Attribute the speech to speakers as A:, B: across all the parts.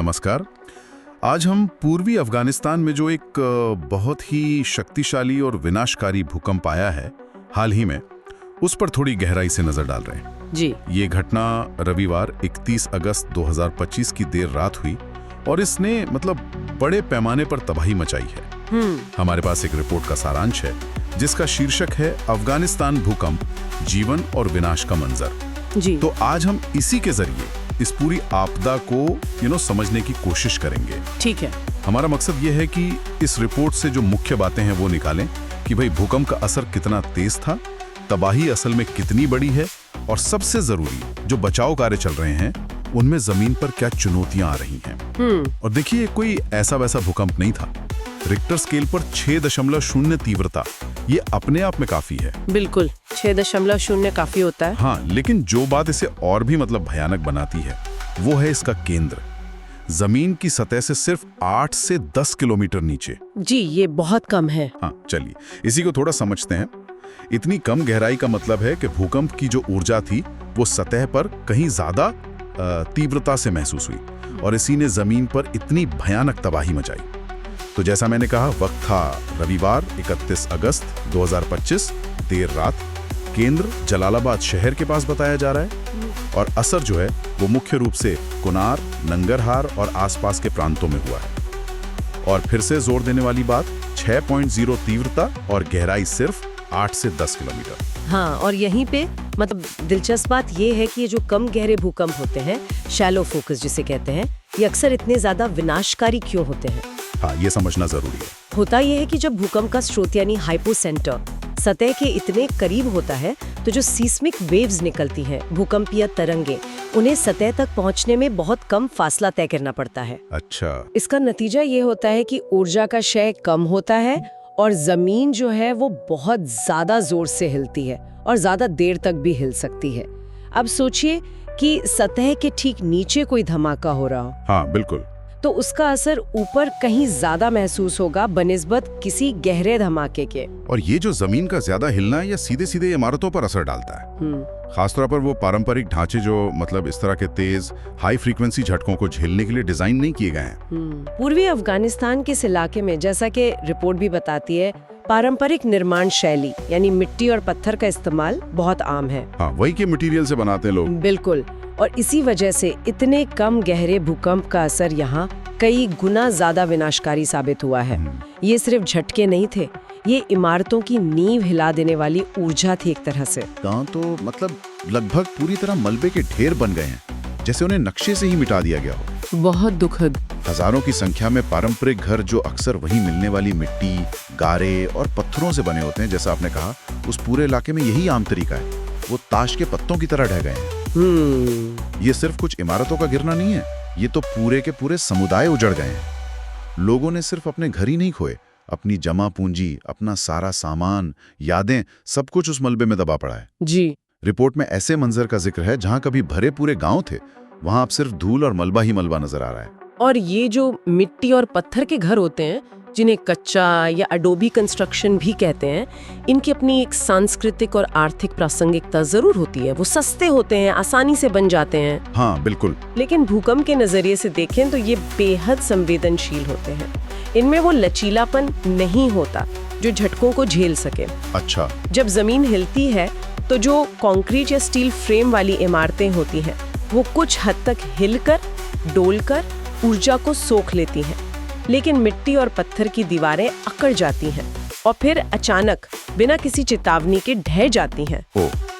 A: नमस्कार। आज हम पूर्वी अफगानिस्तान में जो एक बहुत ही शक्तिशाली और विनाशकारी भूकंप आया है हाल ही में, उस पर थोड़ी गहराई से नजर डाल रहे हैं।
B: जी।
A: ये घटना रविवार 31 अगस्त 2025 की देर रात हुई और इसने बड़े पैमाने पर तबाही मचाई है। हमारे पास एक रिपोर्ट का सारांश है जिसका शीर्षक है अफगानिस्तान भूकंप, जीवन और विनाश का मंजर।
B: जी।
A: तो आज हम इसी के जरिए इस पूरी आपदा को समझने की कोशिश करेंगे।
B: ठीक है।
A: हमारा मकसद ये है कि इस रिपोर्ट से जो मुख्य बातें हैं वो निकालें कि भाई भूकंप का असर कितना तेज था, तबाही असल में कितनी बड़ी है और सबसे जरूरी जो बचाव कार्य चल रहे हैं उनमें जमीन पर क्या चुनौतियां आ रही हैं। और देखिए, कोई ऐसा वैसा भूकंप नहीं था। रिक्टर स्केल पर 6.0 तीव्रता, ये अपने आप में काफी है।
B: बिल्कुल, 6.0 काफी होता है।
A: हाँ, लेकिन जो बात इसे और भी भयानक बनाती है वो है इसका केंद्र, जमीन की सतह से सिर्फ 8 से 10 किलोमीटर नीचे।
B: जी, ये बहुत कम है।
A: हाँ, चलिए इसी को थोड़ा समझते हैं। इतनी कम गहराई का मतलब है कि भूकंप की जो ऊर्जा थी वो सतह पर कहीं ज्यादा तीव्रता से महसूस हुई और इसी ने जमीन पर इतनी भयानक तबाही मचाई। तो जैसा मैंने कहा, वक्त था रविवार 31 अगस्त 2025 देर रात। केंद्र जलालाबाद शहर के पास बताया जा रहा है और असर जो है वो मुख्य रूप से कुनार, नंगरहार और आसपास के प्रांतों में हुआ है। और फिर से जोर देने वाली बात, 6.0 तीव्रता और गहराई सिर्फ 8 से 10 किलोमीटर।
B: हाँ, और यहीं पे दिलचस्प बात ये है कि ये जो कम गहरे भूकंप होते हैं, शैलो फोकस जिसे कहते हैं, ये अक्सर इतने ज्यादा विनाशकारी क्यों होते हैं?
A: हाँ, ये समझना जरूरी है।
B: होता यह है कि जब भूकंप का स्रोत यानी हाइपोसेंटर सतह के इतने करीब होता है तो जो सीस्मिक वेव्स निकलती हैं, भूकंपीय तरंगे, उन्हें सतह तक पहुंचने में बहुत कम फासला तय करना पड़ता है।
A: अच्छा।
B: इसका नतीजा ये होता है कि ऊर्जा का क्षय कम होता है और जमीन जो है वो बहुत ज्यादा जोर से हिलती है और ज्यादा देर तक भी हिल सकती है। अब सोचिए कि सतह के ठीक नीचे कोई धमाका हो रहा हो।
A: हाँ, बिल्कुल।
B: तो उसका असर ऊपर कहीं ज्यादा महसूस होगा बनिस्बत किसी गहरे धमाके के।
A: और ये जो जमीन का ज्यादा हिलना है या सीधे सीधे इमारतों पर असर डालता है। खासतौर पर वो पारंपरिक ढांचे जो इस तरह के तेज हाई फ्रीक्वेंसी झटकों को झेलने के लिए डिजाइन नहीं किए गए हैं।
B: पूर्वी अफगानिस्तान के इस इलाके में, जैसा कि रिपोर्ट भी बताती है, पारंपरिक निर्माण शैली यानी मिट्टी और पत्थर का इस्तेमाल बहुत आम है।
A: हाँ, वही के मटेरियल से बनाते हैं लोग।
B: बिल्कुल। और इसी वजह से इतने कम गहरे भूकंप का असर यहाँ कई गुना ज्यादा विनाशकारी साबित हुआ है। ये सिर्फ झटके नहीं थे, ये इमारतों की नींव हिला देने वाली ऊर्जा थी एक तरह से।
A: गांव तो लगभग पूरी तरह मलबे के ढेर बन गए हैं, जैसे उन्हें नक्शे से ही मिटा दिया गया हो।
B: बहुत दुखद।
A: हजारों की संख्या में पारंपरिक घर जो अक्सर वहीं मिलने वाली मिट्टी, गारे और पत्थरों से बने होते हैं, जैसा आपने कहा, उस पूरे इलाके में यही आम तरीका है। वो ताश के पत्तों की तरह ढह गए हैं। ये सिर्फ कुछ इमारतों का गिरना नहीं है, ये तो पूरे के पूरे समुदाय उजड़ गए हैं। लोगों ने सिर्फ अपने घर ही नहीं खोए, अपनी जमा पूंजी, अपना सारा सामान, यादें, सब कुछ उस मलबे में दबा पड़ा है।
B: जी।
A: रिपोर्ट में ऐसे मंजर का जिक्र है जहां कभी भरे पूरे गांव थे, वहां अब सिर्फ धूल और मलबा ही मलबा नजर आ रहा है।
B: और ये जो मिट्टी और पत्थर के घर होते हैं, जिन्हें कच्चा या अडोबी कंस्ट्रक्शन भी कहते हैं, इनकी अपनी एक सांस्कृतिक और आर्थिक प्रासंगिकता जरूर होती है। वो सस्ते होते हैं, आसानी से बन जाते हैं।
A: हाँ, बिल्कुल।
B: लेकिन भूकंप के नजरिए से देखें तो ये बेहद संवेदनशील होते हैं। इनमें वो लचीलापन नहीं होता जो झटकों को झेल सके।
A: अच्छा।
B: जब जमीन हिलती है तो जो कंक्रीट या स्टील फ्रेम वाली इमारतें होती हैं, वो कुछ हद तक हिलकर, डोलकर ऊर्जा को सोख लेती हैं। लेकिन मिट्टी और पत्थर की दीवारें अकड़ जाती हैं और फिर अचानक बिना किसी चेतावनी के ढह जाती हैं।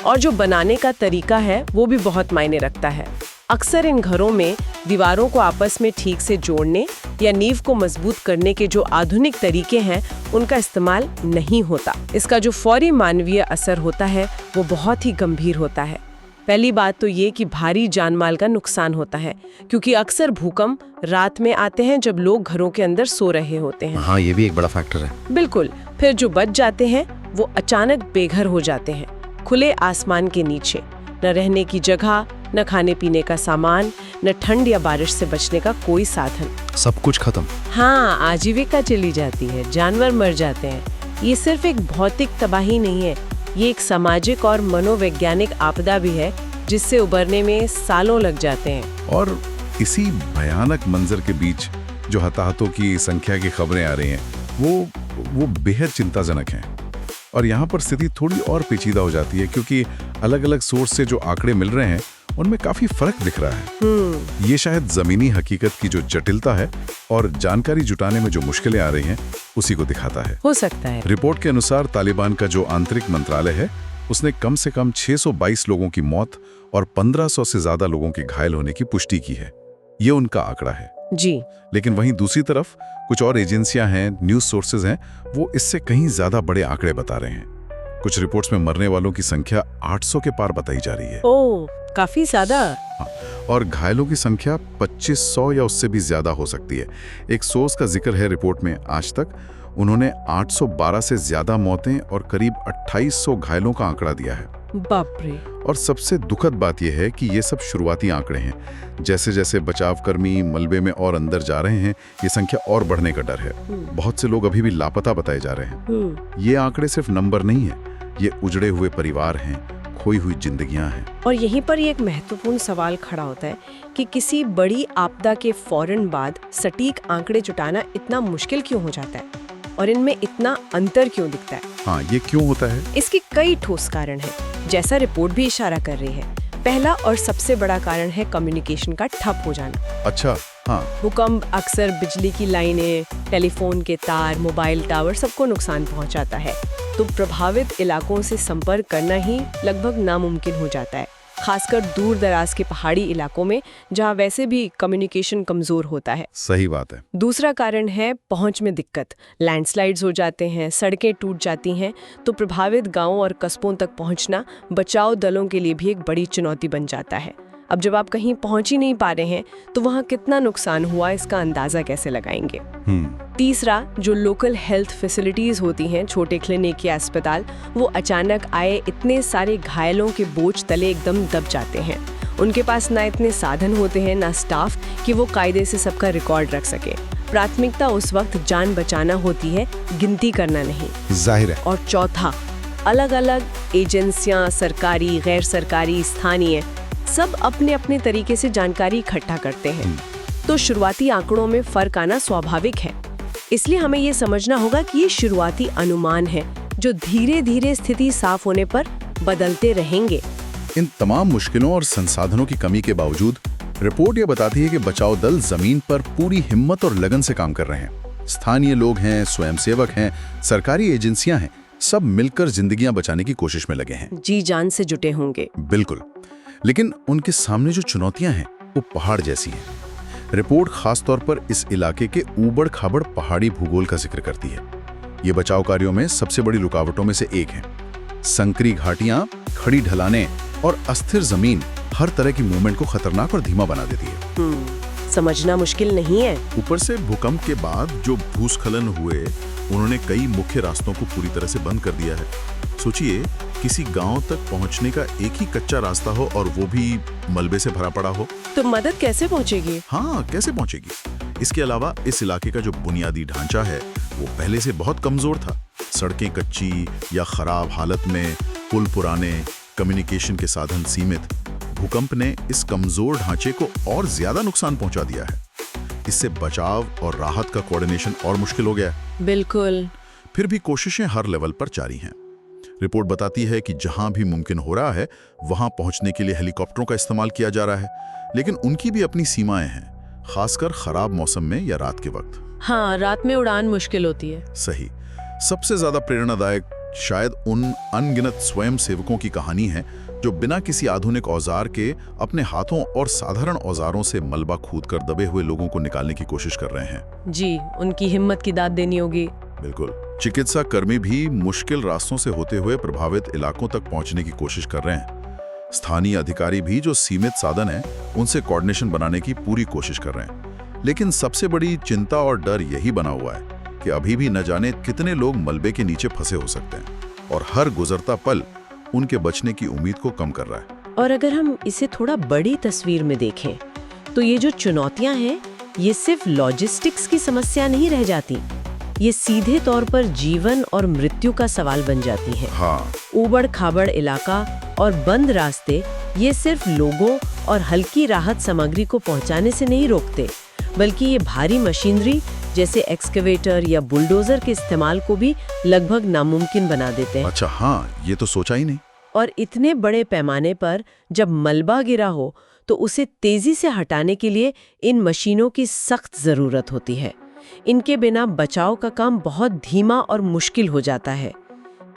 B: और जो बनाने का तरीका है वो भी बहुत मायने रखता है। अक्सर इन घरों में दीवारों को आपस में ठीक से जोड़ने या नींव को मजबूत करने के जो आधुनिक तरीके हैं, उनका इस्तेमाल नहीं होता। इसका जो फौरी मानवीय असर होता है वो बहुत ही गंभीर होता है। पहली बात तो ये कि भारी जानमाल का नुकसान होता है, क्योंकि अक्सर भूकंप रात में आते हैं जब लोग घरों के अंदर सो रहे होते हैं।
A: हाँ, ये भी एक बड़ा फैक्टर है।
B: बिल्कुल। फिर जो बच जाते हैं वो अचानक बेघर हो जाते हैं, खुले आसमान के नीचे, न रहने की जगह, न खाने पीने का सामान, न ठंड या बारिश से बचने का कोई साधन।
A: सब कुछ खत्म।
B: हाँ, आजीविका चली जाती है, जानवर मर जाते हैं। ये सिर्फ एक भौतिक तबाही नहीं है, ये एक सामाजिक और मनोवैज्ञानिक आपदा भी है जिससे उबरने में सालों लग जाते हैं।
A: और इसी भयानक मंजर के बीच जो हताहतों की संख्या की खबरें आ रही हैं वो बेहद चिंताजनक हैं। और यहाँ पर स्थिति थोड़ी और पेचीदा हो जाती है, क्योंकि अलग अलग सोर्स से जो आंकड़े मिल रहे हैं उनमें काफी फर्क दिख रहा है। ये शायद जमीनी हकीकत की जो जटिलता है और जानकारी जुटाने में जो मुश्किलें आ रही हैं उसी को दिखाता है।
B: हो सकता है।
A: रिपोर्ट के अनुसार तालिबान का जो आंतरिक मंत्रालय है उसने कम से कम 622 लोगों की मौत और 1500 से ज्यादा लोगों के घायल होने की पुष्टि की है। ये उनका आंकड़ा है
B: जी।
A: लेकिन वहीं दूसरी तरफ कुछ और एजेंसियां हैं, न्यूज सोर्सेज हैं, वो इससे कहीं ज्यादा बड़े आंकड़े बता रहे हैं। कुछ रिपोर्ट्स में मरने वालों की संख्या 800 के पार बताई जा रही है।
B: ओह, काफी ज्यादा।
A: हाँ, और घायलों की संख्या 2500 या उससे भी ज्यादा हो सकती है। एक सोर्स का जिक्र है रिपोर्ट में, आज तक उन्होंने 812 से ज्यादा मौतें और करीब 2800 घायलों का आंकड़ा दिया है।
B: बाप रे।
A: और सबसे दुखद बात यह है कि ये सब शुरुआती आंकड़े हैं। जैसे जैसे बचावकर्मी मलबे में और अंदर जा रहे हैं, ये संख्या और बढ़ने का डर है। बहुत से लोग अभी भी लापता बताए जा रहे हैं। ये आंकड़े सिर्फ नंबर नहीं है, ये उजड़े हुए परिवार हैं, खोई हुई जिंदगियां हैं।
B: और यहीं पर एक महत्वपूर्ण सवाल खड़ा होता है कि किसी बड़ी आपदा के फौरन बाद सटीक आंकड़े जुटाना इतना मुश्किल क्यों हो जाता है और इनमें इतना अंतर क्यों दिखता है?
A: हाँ, ये क्यों होता है?
B: इसके कई ठोस कारण हैं, जैसा रिपोर्ट भी इशारा कर रही है। पहला और सबसे बड़ा कारण है कम्युनिकेशन का ठप हो जाना।
A: अच्छा, हाँ।
B: भूकंप अक्सर बिजली की लाइनें, टेलीफोन के तार, मोबाइल टावर सबको नुकसान पहुंचाता है, तो प्रभावित इलाकों से संपर्क करना ही लगभग नामुमकिन हो जाता है, खासकर दूर दराज के पहाड़ी इलाकों में जहां वैसे भी कम्युनिकेशन कमजोर होता है।
A: सही बात है।
B: दूसरा कारण है पहुंच में दिक्कत। लैंडस्लाइड्स हो जाते हैं, सड़कें टूट जाती हैं, तो प्रभावित गांवों और कस्बों तक पहुंचना बचाव दलों के लिए भी एक बड़ी चुनौती बन जाता है। अब जब आप कहीं पहुंच ही नहीं पा रहे हैं तो वहां कितना नुकसान हुआ इसका अंदाजा कैसे लगाएंगे? तीसरा, जो लोकल हेल्थ फैसिलिटीज होती हैं, छोटे क्लिनिक या अस्पताल, वो अचानक आए इतने सारे घायलों के बोझ तले एकदम दब जाते हैं। उनके पास ना इतने साधन होते हैं, ना स्टाफ कि वो कायदे से सबका रिकॉर्ड रख सके। प्राथमिकता उस वक्त जान बचाना होती है, गिनती करना नहीं।
A: जाहिर है।
B: और चौथा, अलग अलग एजेंसियां, सरकारी, गैर सरकारी, स्थानीय, सब अपने अपने तरीके से जानकारी इकट्ठा करते हैं, तो शुरुआती आंकड़ों में फर्क आना स्वाभाविक है। इसलिए हमें ये समझना होगा कि ये शुरुआती अनुमान है जो धीरे धीरे स्थिति साफ होने पर बदलते रहेंगे।
A: इन तमाम मुश्किलों और संसाधनों की कमी के बावजूद रिपोर्ट ये बताती है कि बचाव दल जमीन पर पूरी हिम्मत और लगन से काम कर रहे हैं। स्थानीय लोग हैं, स्वयंसेवक हैं, सरकारी एजेंसियां हैं, सब मिलकर जिंदगियां बचाने की कोशिश में लगे हैं।
B: जी जान से जुटे होंगे।
A: बिल्कुल। लेकिन उनके सामने जो चुनौतियां हैं वो पहाड़ जैसी हैं। रिपोर्ट खासतौर पर इस इलाके के ऊबड़ खाबड़ पहाड़ी भूगोल का जिक्र करती है। ये बचाव कार्यों में सबसे बड़ी रुकावटों में से एक है। संकरी घाटियां, खड़ी ढलानें और अस्थिर जमीन हर तरह की मूवमेंट को खतरनाक और धीमा बना देती है।
B: समझना मुश्किल नहीं है।
A: ऊपर से भूकंप के बाद जो भूस्खलन हुए, उन्होंने कई मुख्य रास्तों को पूरी तरह से बंद कर दिया है। सोचिए, किसी गांव तक पहुंचने का एक ही कच्चा रास्ता हो और वो भी मलबे से भरा पड़ा हो,
B: तो मदद कैसे पहुंचेगी?
A: हाँ, कैसे पहुंचेगी? इसके अलावा इस इलाके का जो बुनियादी ढांचा है वो पहले से बहुत कमजोर था। सड़कें कच्ची या खराब हालत में, पुल पुराने, कम्युनिकेशन के साधन सीमित। भूकंप ने इस कमजोर ढांचे को और ज्यादा नुकसान पहुंचा दिया है। इससे बचाव और राहत का कोऑर्डिनेशन और मुश्किल हो गया।
B: बिल्कुल।
A: फिर भी कोशिशें हर लेवल पर जारी हैं। रिपोर्ट बताती है कि जहां भी मुमकिन हो रहा है वहां पहुंचने के लिए हेलीकॉप्टरों का इस्तेमाल किया जा रहा है, लेकिन उनकी भी अपनी सीमाएं हैं, खासकर खराब मौसम में या रात के वक्त।
B: हाँ, रात में उड़ान मुश्किल होती है।
A: सही। सबसे ज्यादा प्रेरणादायक शायद उन अनगिनत स्वयं सेवकों की कहानी है जो बिना किसी आधुनिक औजार के अपने हाथों और साधारण औजारों से मलबा खोदकर दबे हुए लोगों को निकालने की कोशिश कर रहे हैं।
B: जी, उनकी हिम्मत की दाद देनी होगी।
A: बिल्कुल। चिकित्सा कर्मी भी मुश्किल रास्तों से होते हुए प्रभावित इलाकों तक पहुंचने की कोशिश कर रहे हैं। स्थानीय अधिकारी भी जो सीमित साधन है उनसे कोऑर्डिनेशन बनाने की पूरी कोशिश कर रहे हैं। लेकिन सबसे बड़ी चिंता और डर यही बना हुआ है कि अभी भी न जाने कितने लोग मलबे के नीचे फंसे हो सकते हैं, और हर गुजरता पल उनके बचने की उम्मीद को कम कर रहा है।
B: और अगर हम इसे थोड़ा बड़ी तस्वीर में देखें तो ये जो चुनौतियां हैं, ये सिर्फ लॉजिस्टिक्स की समस्या नहीं रह जाती, ये सीधे तौर पर जीवन और मृत्यु का सवाल बन जाती हैं।
A: हाँ।
B: ऊबड़ खाबड़ इलाका, और बंद रास्ते ये सिर्फ लोगों और हल्की राहत सामग्री को पहुंचाने से नहीं रोकते, बल्कि ये भारी मशीनरी जैसे एक्सकेवेटर या बुलडोजर के इस्तेमाल को भी लगभग नामुमकिन बना देते हैं।
A: अच्छा, हाँ, ये तो सोचा ही नहीं।
B: और इतने बड़े पैमाने पर जब मलबा गिरा हो तो उसे तेजी से हटाने के लिए इन मशीनों की सख्त जरूरत होती है। इनके बिना बचाव का काम बहुत धीमा और मुश्किल हो जाता है,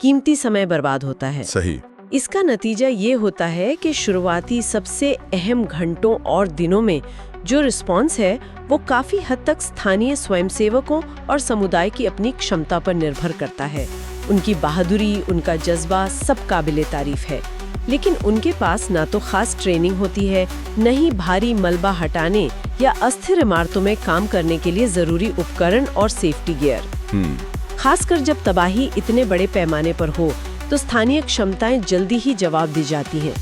B: कीमती समय बर्बाद होता है।
A: सही।
B: इसका नतीजा ये होता है कि शुरुआती सबसे अहम घंटों और दिनों में जो रिस्पॉन्स है वो काफी हद तक स्थानीय स्वयंसेवकों और समुदाय की अपनी क्षमता पर निर्भर करता है। उनकी बहादुरी, उनका जज्बा सब काबिले तारीफ है, लेकिन उनके पास ना तो खास ट्रेनिंग होती है, न ही भारी मलबा हटाने या अस्थिर इमारतों में काम करने के लिए जरूरी उपकरण और सेफ्टी गियर। खासकर जब तबाही इतने बड़े पैमाने पर हो तो स्थानीय क्षमताएं जल्दी ही जवाब दी जाती हैं।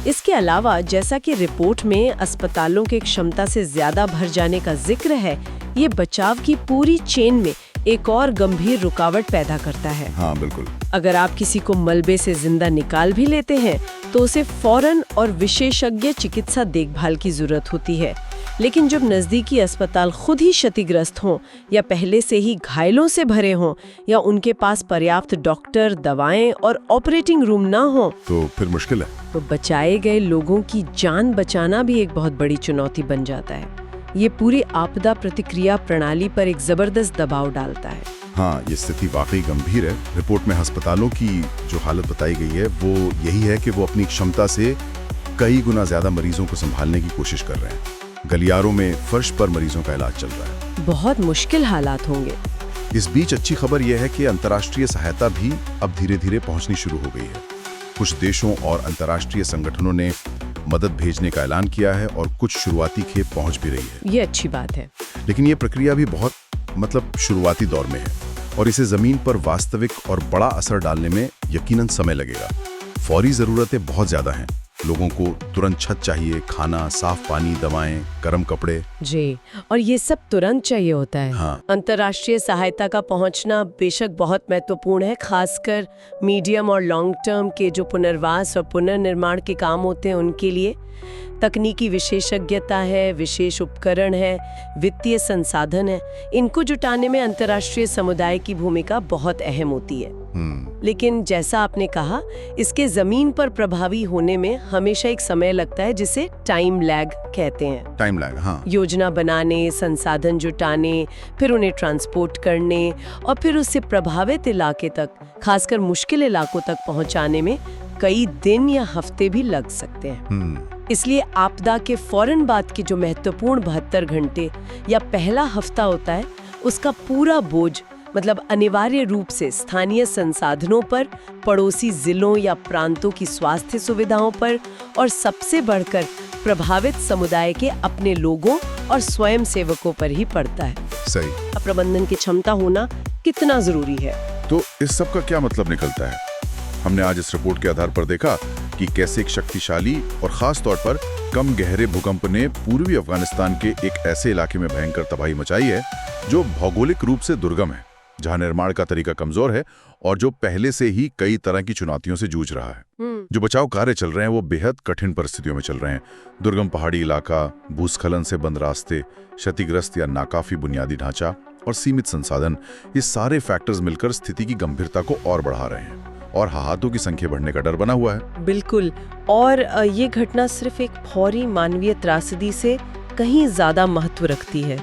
B: इसके अलावा जैसा कि रिपोर्ट में अस्पतालों के क्षमता से ज्यादा भर जाने का जिक्र है, ये बचाव की पूरी चेन में एक और गंभीर रुकावट पैदा करता है।
A: हाँ, बिल्कुल।
B: अगर आप किसी को मलबे से जिंदा निकाल भी लेते हैं तो उसे फौरन और विशेषज्ञ चिकित्सा देखभाल की जरूरत होती है, लेकिन जब नजदीकी अस्पताल खुद ही क्षतिग्रस्त हों या पहले से ही घायलों से भरे हों या उनके पास पर्याप्त डॉक्टर, दवाएं और ऑपरेटिंग रूम ना हो
A: तो फिर मुश्किल है।
B: तो बचाए गए लोगों की जान बचाना भी एक बहुत बड़ी चुनौती बन जाता है। ये पूरी आपदा प्रतिक्रिया प्रणाली पर एक जबरदस्त दबाव डालता है।
A: हाँ, ये स्थिति वाकई गंभीर है। रिपोर्ट में अस्पतालों की जो हालत बताई गई है वो यही है कि वो अपनी क्षमता से कई गुना ज्यादा मरीजों को संभालने की कोशिश कर रहे हैं। गलियारों में फर्श पर मरीजों का इलाज चल रहा है।
B: बहुत मुश्किल हालात होंगे।
A: इस बीच अच्छी खबर यह है कि अंतर्राष्ट्रीय सहायता भी अब धीरे धीरे पहुंचनी शुरू हो गई है। कुछ देशों और अंतर्राष्ट्रीय संगठनों ने मदद भेजने का ऐलान किया है और कुछ शुरुआती खेप पहुंच भी रही है।
B: ये अच्छी बात है,
A: लेकिन ये प्रक्रिया भी बहुत शुरुआती दौर में है और इसे जमीन पर वास्तविक और बड़ा असर डालने में यकीनन समय लगेगा। फौरी जरूरतें बहुत ज्यादा हैं। लोगों को तुरंत छत चाहिए, खाना, साफ पानी, दवाएं, गर्म कपड़े।
B: जी, और ये सब तुरंत चाहिए होता है।
A: हाँ।
B: अंतर्राष्ट्रीय सहायता का पहुंचना बेशक बहुत महत्वपूर्ण है, खासकर मीडियम और लॉन्ग टर्म के जो पुनर्वास और पुनर्निर्माण के काम होते हैं उनके लिए। तकनीकी विशेषज्ञता है, विशेष उपकरण है, वित्तीय संसाधन है, इनको जुटाने में अंतर्राष्ट्रीय समुदाय की भूमिका बहुत अहम होती है। लेकिन जैसा आपने कहा, इसके जमीन पर प्रभावी होने में हमेशा एक समय लगता है जिसे टाइम लैग कहते हैं।
A: टाइम लैग, हाँ।
B: योजना बनाने, संसाधन जुटाने, फिर उन्हें ट्रांसपोर्ट करने और फिर उससे प्रभावित इलाके तक, खासकर मुश्किल इलाकों तक पहुंचाने में कई दिन या हफ्ते भी लग सकते हैं। इसलिए आपदा के फौरन बाद के जो महत्वपूर्ण 72 घंटे या पहला हफ्ता होता है, उसका पूरा बोझ मतलब अनिवार्य रूप से स्थानीय संसाधनों पर, पड़ोसी जिलों या प्रांतों की स्वास्थ्य सुविधाओं पर और सबसे बढ़कर प्रभावित समुदाय के अपने लोगों और स्वयं सेवकों पर ही पड़ता है।
A: सही।
B: प्रबंधन की क्षमता होना कितना जरूरी है।
A: तो इस सब का क्या मतलब निकलता है? हमने आज इस रिपोर्ट के आधार पर देखा कि कैसे एक शक्तिशाली और खास तौर पर कम गहरे भूकंप ने पूर्वी अफगानिस्तान के एक ऐसे इलाके में भयंकर तबाही मचाई है जो भौगोलिक रूप से दुर्गम है, जहां निर्माण का तरीका कमजोर है और जो पहले से ही कई तरह की चुनौतियों से जूझ रहा है। जो बचाव कार्य चल रहे हैं वो बेहद कठिन परिस्थितियों में चल रहे हैं। दुर्गम पहाड़ी इलाका, भूस्खलन से बंद रास्ते, क्षतिग्रस्त या नाकाफी बुनियादी ढांचा और सीमित संसाधन, ये सारे फैक्टर्स मिलकर स्थिति की गंभीरता को और बढ़ा रहे हैं और हालातों की संख्या बढ़ने का डर बना हुआ है।
B: बिल्कुल, और ये घटना सिर्फ एक फौरी मानवीय त्रासदी से कहीं ज्यादा महत्व रखती है।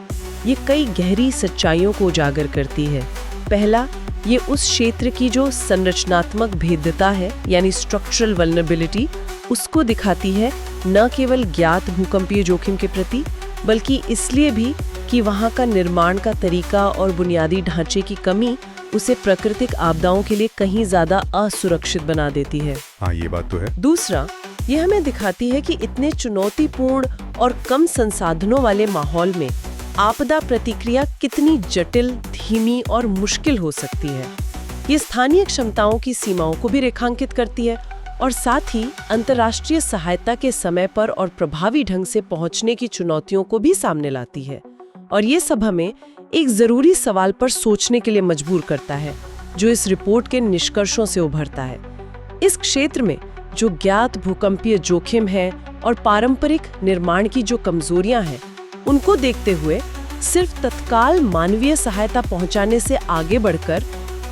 B: ये कई गहरी सच्चाइयों को उजागर करती है। पहला, ये उस क्षेत्र की जो संरचनात्मक भेद्यता है यानी स्ट्रक्चरल वल्नरेबिलिटी, उसको दिखाती है, न केवल ज्ञात भूकंपीय जोखिम के प्रति बल्कि इसलिए भी कि वहाँ का निर्माण का तरीका और बुनियादी ढांचे की कमी उसे प्राकृतिक आपदाओं के लिए कहीं ज्यादा असुरक्षित बना देती है।
A: हाँ, ये बात तो है।
B: दूसरा, ये हमें दिखाती है कि इतने चुनौतीपूर्ण और कम संसाधनों वाले माहौल में आपदा प्रतिक्रिया कितनी जटिल, धीमी और मुश्किल हो सकती है। ये स्थानीय क्षमताओं की सीमाओं को भी रेखांकित करती है और साथ ही अंतर्राष्ट्रीय सहायता के समय पर और प्रभावी ढंग से पहुंचने की चुनौतियों को भी सामने लाती है। और ये सब हमें एक जरूरी सवाल पर सोचने के लिए मजबूर करता है, जो इस रिपोर्ट के निष्कर्षों से उभरता है। इस क्षेत्र में जो ज्ञात भूकंपीय जोखिम है और पारंपरिक निर्माण की जो कमजोरियां हैं, उनको देखते हुए सिर्फ तत्काल मानवीय सहायता पहुंचाने से आगे बढ़कर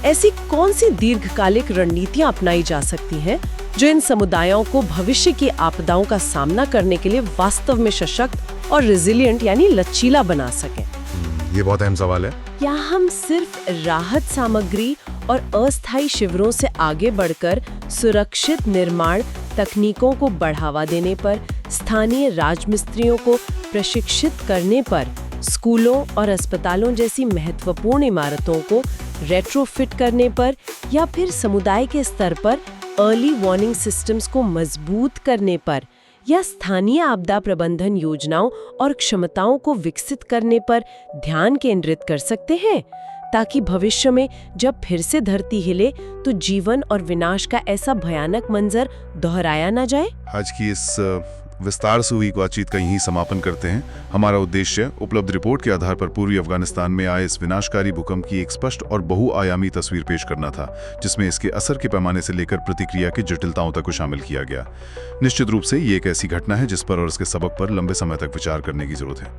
B: ऐसी कौन सी दीर्घकालिक रणनीतियां अपनाई जा सकती हैं जो इन समुदायों को भविष्य की आपदाओं का सामना करने के लिए वास्तव में सशक्त और रेजिलिएंट यानी लचीला बना सकें?
A: ये बहुत अहम सवाल है।
B: क्या हम सिर्फ राहत सामग्री और अस्थायी शिविरों से आगे बढ़कर सुरक्षित निर्माण तकनीकों को बढ़ावा देने पर, स्थानीय राजमिस्त्रियों को प्रशिक्षित करने पर, स्कूलों और अस्पतालों जैसी महत्वपूर्ण इमारतों को रेट्रोफिट करने पर, या फिर समुदाय के स्तर पर अर्ली वार्निंग सिस्टम्स को मजबूत करने पर, या स्थानीय आपदा प्रबंधन योजनाओं और क्षमताओं को विकसित करने पर ध्यान केंद्रित कर सकते हैं, ताकि भविष्य में जब फिर से धरती हिले तो जीवन और विनाश का ऐसा भयानक मंजर दोहराया ना जाए?
A: आज की इस विस्तार से हुई बातचीत का यही समापन करते हैं। हमारा उद्देश्य उपलब्ध रिपोर्ट के आधार पर पूर्वी अफगानिस्तान में आए इस विनाशकारी भूकंप की एक स्पष्ट और बहुआयामी तस्वीर पेश करना था, जिसमें इसके असर के पैमाने से लेकर प्रतिक्रिया की जटिलताओं तक को शामिल किया गया। निश्चित रूप से ये एक ऐसी घटना है जिस पर और इसके सबक पर लंबे समय तक विचार करने की जरूरत है।